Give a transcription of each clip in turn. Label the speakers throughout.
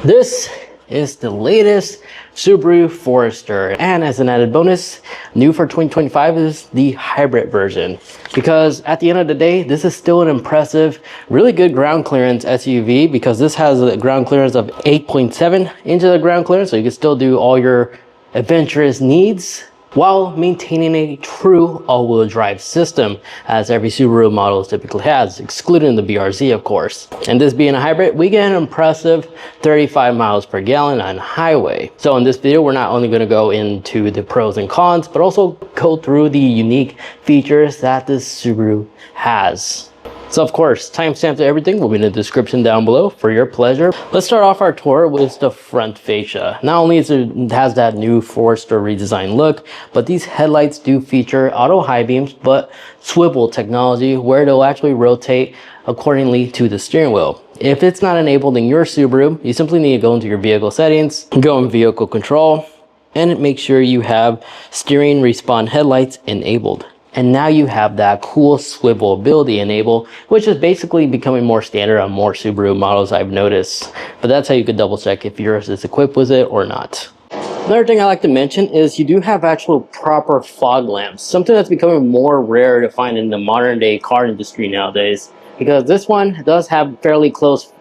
Speaker 1: This is the latest Subaru Forester, and as an added bonus, new for 2025 is the hybrid version, because at the end of the day, this is still an impressive, really good ground clearance SUV, because this has a ground clearance of 8.7 inches of ground clearance, so you can still do all your adventurous needs while maintaining a true all-wheel drive system, as every Subaru model typically has, excluding the BRZ, of course. And this being a hybrid, we get an impressive 35 miles per gallon on highway. So in this video, we're not only going to go into the pros and cons, but also go through the unique features that this Subaru has. So of course, timestamps to everything will be in the description down below for your pleasure. Let's start off our tour with the front fascia. Not only has that new Forester redesigned look, but these headlights do feature auto high beams, but swivel technology where they'll actually rotate accordingly to the steering wheel. If it's not enabled in your Subaru, you simply need to go into your vehicle settings, go in vehicle control, and make sure you have steering respawn headlights enabled. And now you have that cool swivel ability enabled, which is basically becoming more standard on more Subaru models I've noticed. But that's how you could double check if yours is equipped with it or not. Another thing I like to mention is you do have actual proper fog lamps, something that's becoming more rare to find in the modern day car industry nowadays, because this one does have fairly close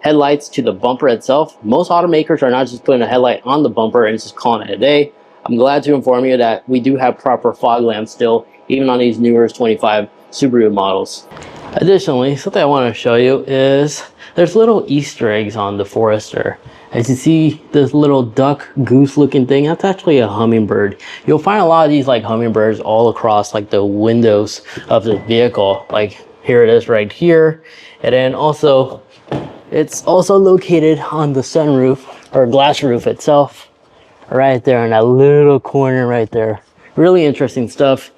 Speaker 1: headlights to the bumper itself. Most automakers are not just putting a headlight on the bumper and just calling it a day. I'm glad to inform you that we do have proper fog lamps still, even on these newer 25 Subaru models. Additionally, something I want to show you is there's little Easter eggs on the Forester. As you see, this little duck goose looking thing, that's actually a hummingbird. You'll find a lot of these like hummingbirds all across like the windows of the vehicle. Like here it is right here. And then also, it's also located on the sunroof or glass roof itself, right there in that little corner right there. Really interesting stuff.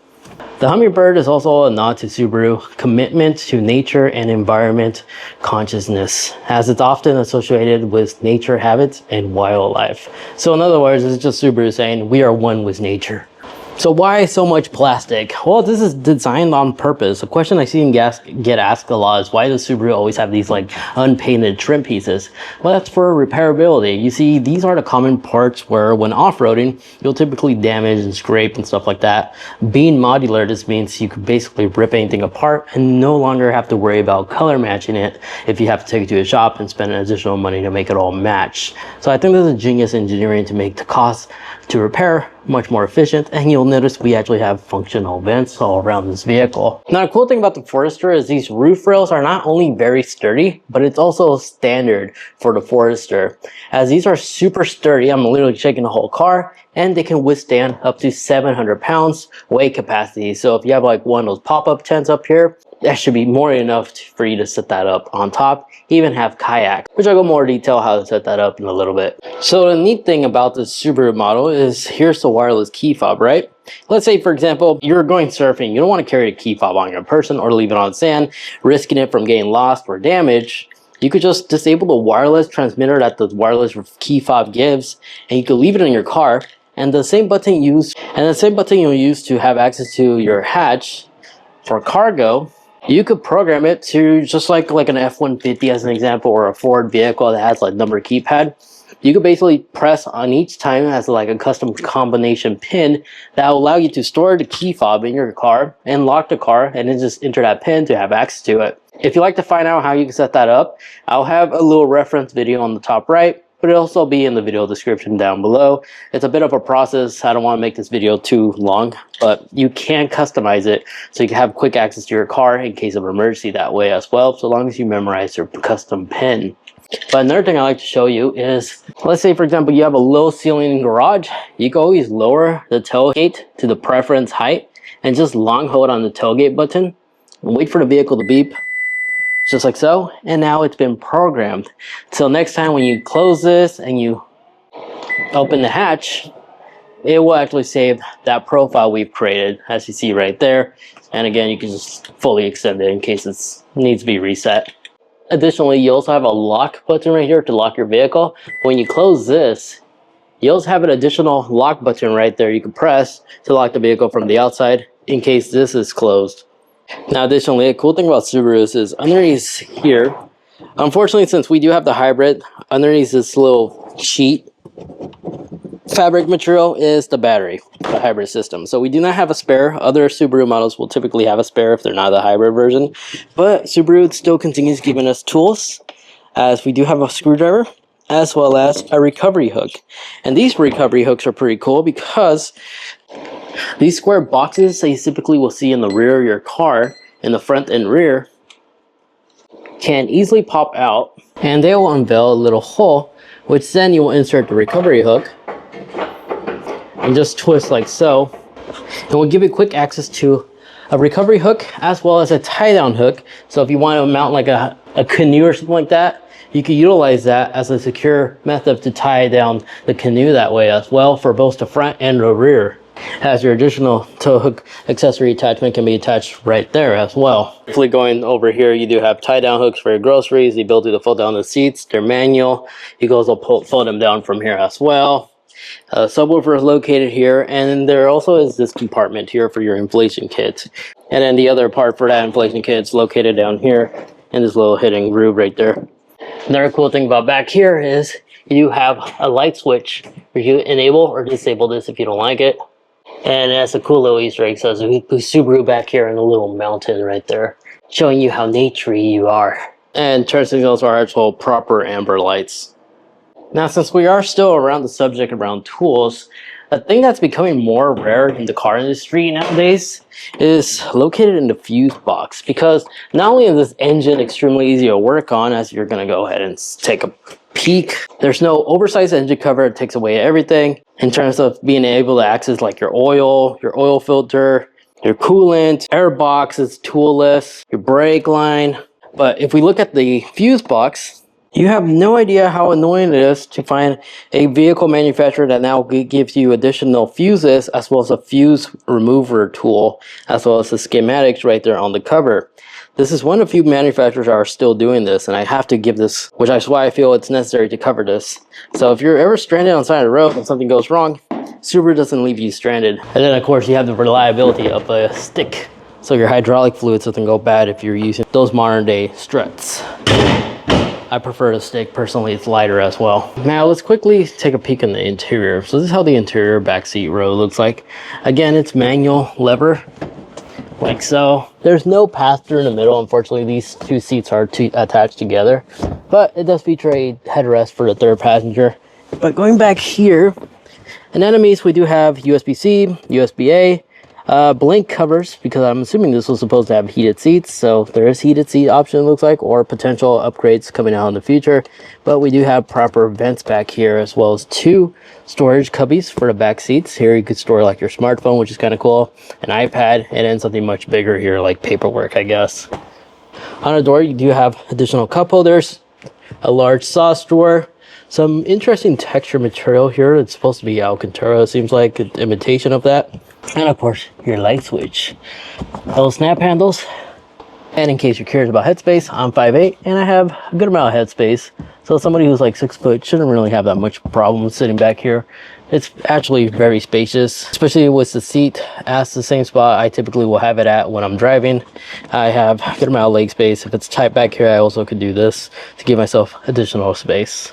Speaker 1: The hummingbird is also a nod to Subaru commitment to nature and environment consciousness, as it's often associated with nature habits and wildlife. So in other words, it's just Subaru saying we are one with nature. So why so much plastic? Well, this is designed on purpose. A question I see get asked a lot is why does Subaru always have these like unpainted trim pieces? Well, that's for repairability. You see, these are the common parts where when off-roading, you'll typically damage and scrape and stuff like that. Being modular, this means you could basically rip anything apart and no longer have to worry about color matching it if you have to take it to a shop and spend additional money to make it all match. So I think this is genius engineering to make the cost to repair much more efficient, and you'll notice we actually have functional vents all around this vehicle. Now, the cool thing about the Forester is these roof rails are not only very sturdy, but it's also standard for the Forester, as these are super sturdy. I'm literally shaking the whole car, and they can withstand up to 700 pounds weight capacity. So if you have like one of those pop-up tents up here, that should be more than enough for you to set that up on top, even have kayak, which I'll go more detail how to set that up in a little bit. So the neat thing about this Subaru model is here's the wireless key fob, right? Let's say, for example, you're going surfing. You don't want to carry a key fob on your person or leave it on sand, risking it from getting lost or damaged. You could just disable the wireless transmitter that the wireless key fob gives, and you could leave it in your car. And the same button you'll use to have access to your hatch for cargo, you could program it to just like an F-150 as an example, or a Ford vehicle that has like number keypad. You could basically press on each time as like a custom combination pin that will allow you to store the key fob in your car and lock the car, and then just enter that pin to have access to it. If you'd like to find out how you can set that up, I'll have a little reference video on the top right, but it'll also be in the video description down below. It's a bit of a process. I don't want to make this video too long, but you can customize it so you can have quick access to your car in case of emergency that way as well, so long as you memorize your custom pin. But another thing I like to show you is, let's say for example you have a low ceiling garage, you can always lower the tailgate to the preference height and just long hold on the tailgate button and wait for the vehicle to beep, just like so, and now it's been programmed. So next time when you close this and you open the hatch, it will actually save that profile we've created, as you see right there. And again, you can just fully extend it in case it needs to be reset. Additionally, you also have a lock button right here to lock your vehicle. When you close this, you also have an additional lock button right there you can press to lock the vehicle from the outside in case this is closed. Now additionally, a cool thing about Subarus is underneath here, Unfortunately, since we do have the hybrid, underneath this little sheet fabric material is the battery, the hybrid system. So we do not have a spare. Other Subaru models will typically have a spare if they're not the hybrid version. But Subaru still continues giving us tools, as we do have a screwdriver as well as a recovery hook. And these recovery hooks are pretty cool because these square boxes that you typically will see in the rear of your car, in the front and rear, can easily pop out, and they will unveil a little hole, which then you will insert the recovery hook and just twist like so. It will give you quick access to a recovery hook as well as a tie down hook. So if you want to mount like a canoe or something like that, you can utilize that as a secure method to tie down the canoe that way as well, for both the front and the rear. As your additional tow hook accessory attachment can be attached right there as well. Briefly going over here, you do have tie down hooks for your groceries, the ability to fold down the seats. They're manual. You can also fold them down from here as well. Subwoofer is located here, and then there also is this compartment here for your inflation kit. And then the other part for that inflation kit is located down here in this little hidden groove right there. Another cool thing about back here is you have a light switch where you enable or disable this if you don't like it. And that's a cool little Easter egg. Says Subaru back here in a little mountain right there, showing you how naturey you are. And turn signals are actual proper amber lights. Now, since we are still around the subject around tools, a thing that's becoming more rare in the car industry nowadays is located in the fuse box, because not only is this engine extremely easy to work on, as you're going to go ahead and take a peek, there's no oversized engine cover. It takes away everything in terms of being able to access like your oil filter, your coolant, air box is toolless, your brake line. But if we look at the fuse box, you have no idea how annoying it is to find a vehicle manufacturer that now gives you additional fuses, as well as a fuse remover tool, as well as the schematics right there on the cover. This is one of the few manufacturers that are still doing this, and I have to give this, which is why I feel it's necessary to cover this. So if you're ever stranded on the side of the road and something goes wrong, Subaru doesn't leave you stranded. And then of course you have the reliability of a stick, so your hydraulic fluid doesn't go bad if you're using those modern day struts. I prefer the stick personally, it's lighter as well. Now let's quickly take a peek in the interior. So this is how the interior backseat row looks like. Again, it's manual lever, like so. There's no passenger in the middle. Unfortunately, these two seats are attached together, but it does feature a headrest for the third passenger. But going back here, in enemies, we do have USB-C, USB-A, blank covers, because I'm assuming this was supposed to have heated seats, so there is heated seat option, it looks like, or potential upgrades coming out in the future. But we do have proper vents back here, as well as two storage cubbies for the back seats. Here you could store like your smartphone, which is kind of cool, an iPad, and then something much bigger here like paperwork, I guess. On the door you do have additional cup holders, a large sauce drawer, some interesting texture material here. It's supposed to be Alcantara, it seems like an imitation of that. And of course, your light switch. Those snap handles. And in case you're curious about headspace, I'm 5'8", and I have a good amount of headspace. So somebody who's like 6 foot shouldn't really have that much problem sitting back here. It's actually very spacious, especially with the seat at the same spot I typically will have it at when I'm driving. I have a good amount of leg space. If it's tight back here, I also could do this to give myself additional space.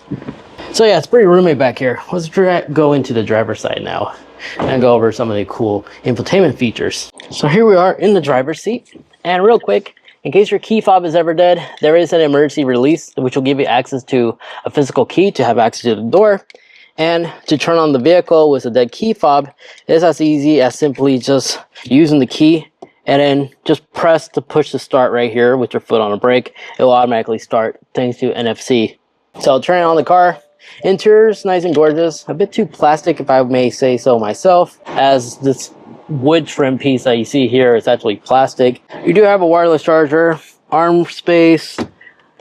Speaker 1: So yeah, it's pretty roomy back here. Let's go into the driver's side now and go over some of the cool infotainment features. So here we are in the driver's seat, and real quick, in case your key fob is ever dead, there is an emergency release which will give you access to a physical key to have access to the door. And to turn on the vehicle with a dead key fob is as easy as simply just using the key and then just press to push the start right here with your foot on the brake. It will automatically start thanks to NFC. So turning on the car. Interior's nice and gorgeous, a bit too plastic if I may say so myself, as this wood trim piece that you see here is actually plastic. You do have a wireless charger, arm space,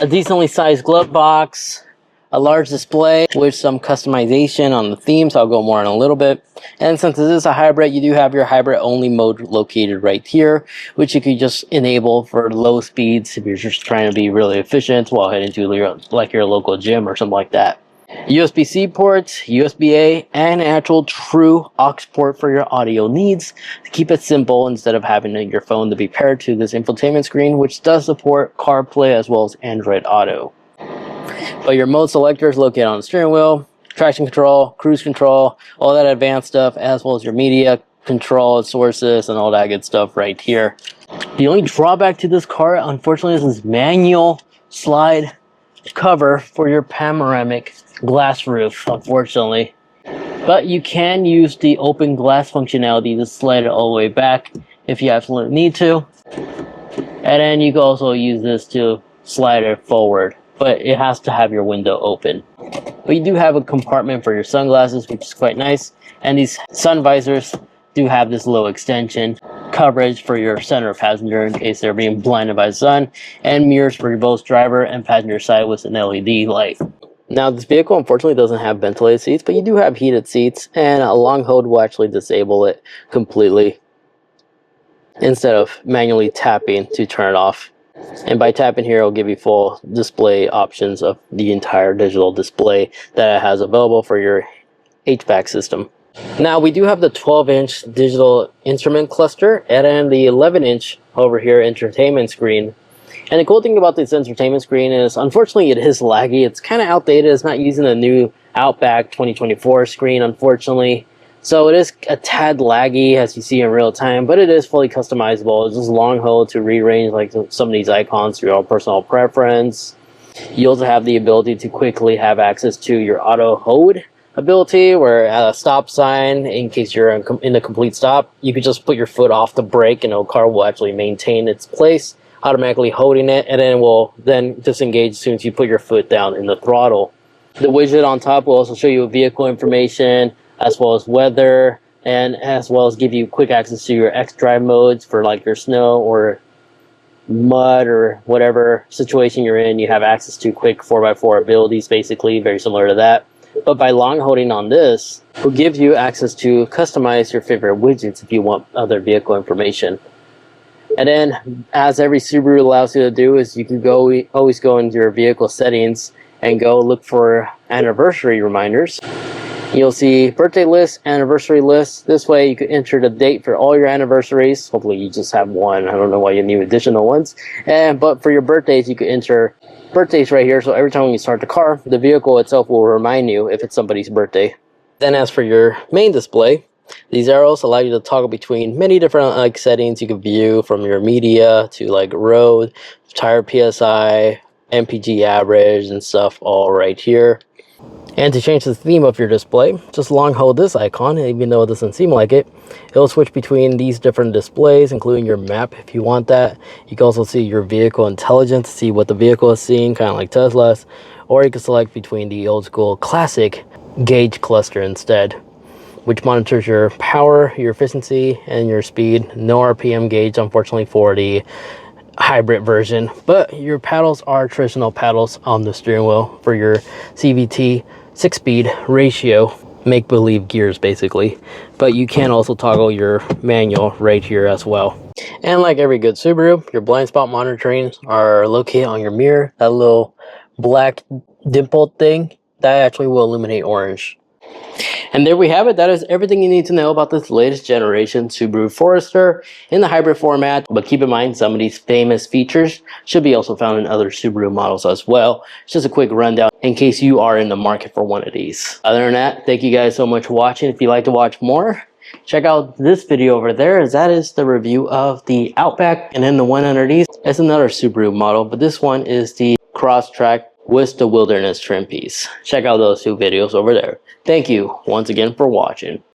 Speaker 1: a decently sized glove box, a large display with some customization on the themes. I'll go more in a little bit. And since this is a hybrid, you do have your hybrid only mode located right here, which you could just enable for low speeds if you're just trying to be really efficient while heading to your local gym or something like that. USB-C ports, USB-A, and an actual true aux port for your audio needs to keep it simple instead of having your phone to be paired to this infotainment screen, which does support CarPlay as well as Android Auto. But your mode selector is located on the steering wheel, traction control, cruise control, all that advanced stuff, as well as your media control, sources, and all that good stuff right here. The only drawback to this car, unfortunately, is this manual slide cover for your panoramic glass roof, unfortunately. But you can use the open glass functionality to slide it all the way back if you absolutely need to. And then you can also use this to slide it forward, but it has to have your window open. But you do have a compartment for your sunglasses, which is quite nice. And these sun visors do have this little extension coverage for your center passenger in case they're being blinded by the sun, and mirrors for both driver and passenger side with an LED light. Now, this vehicle unfortunately doesn't have ventilated seats, but you do have heated seats, and a long hold will actually disable it completely instead of manually tapping to turn it off. And by tapping here, it'll give you full display options of the entire digital display that it has available for your HVAC system. Now, we do have the 12-inch digital instrument cluster and then the 11-inch over here entertainment screen. And the cool thing about this entertainment screen is, unfortunately, it is laggy. It's kind of outdated. It's not using the new Outback 2024 screen, unfortunately. So it is a tad laggy, as you see in real time, but it is fully customizable. It's just long hold to rearrange like some of these icons to your own personal preference. You also have the ability to quickly have access to your auto hold ability, where at a stop sign, in case you're in a complete stop, you could just put your foot off the brake and the car will actually maintain its place, automatically holding it, and then will then disengage as soon as you put your foot down in the throttle. The widget on top will also show you vehicle information, as well as weather, and as well as give you quick access to your X drive modes for like your snow or mud or whatever situation you're in. You have access to quick 4x4 abilities, basically very similar to that. But by long holding on this, it will give you access to customize your favorite widgets if you want other vehicle information. And then, as every Subaru allows you to do, is you can always go into your vehicle settings and go look for anniversary reminders. You'll see birthday list, anniversary list. This way you can enter the date for all your anniversaries. Hopefully you just have one. I don't know why you need additional ones. But for your birthdays, you can enter birthdays right here. So every time you start the car, the vehicle itself will remind you if it's somebody's birthday. Then as for your main display, these arrows allow you to toggle between many different settings you can view, from your media to like road, tire PSI, MPG average and stuff, all right here. And to change the theme of your display, just long hold this icon, even though it doesn't seem like it. It'll switch between these different displays, including your map if you want that. You can also see your vehicle intelligence, see what the vehicle is seeing, kind of like Tesla's. Or you can select between the old school classic gauge cluster instead, which monitors your power, your efficiency, and your speed. No RPM gauge, unfortunately, for the hybrid version, but your paddles are traditional paddles on the steering wheel for your CVT 6-speed ratio make-believe gears, basically. But you can also toggle your manual right here as well. And like every good Subaru, your blind spot monitoring are located on your mirror. That little black dimpled thing, that actually will illuminate orange. And there we have it. That is everything you need to know about this latest generation Subaru Forester in the hybrid format. But keep in mind, some of these famous features should be also found in other Subaru models as well. It's just a quick rundown in case you are in the market for one of these. Other than that, thank you guys so much for watching. If you'd like to watch more, check out this video over there, as that is the review of the Outback. And then the one underneath is another Subaru model, but this one is the Crosstrek with the Wilderness trim piece. Check out those two videos over there. Thank you once again for watching.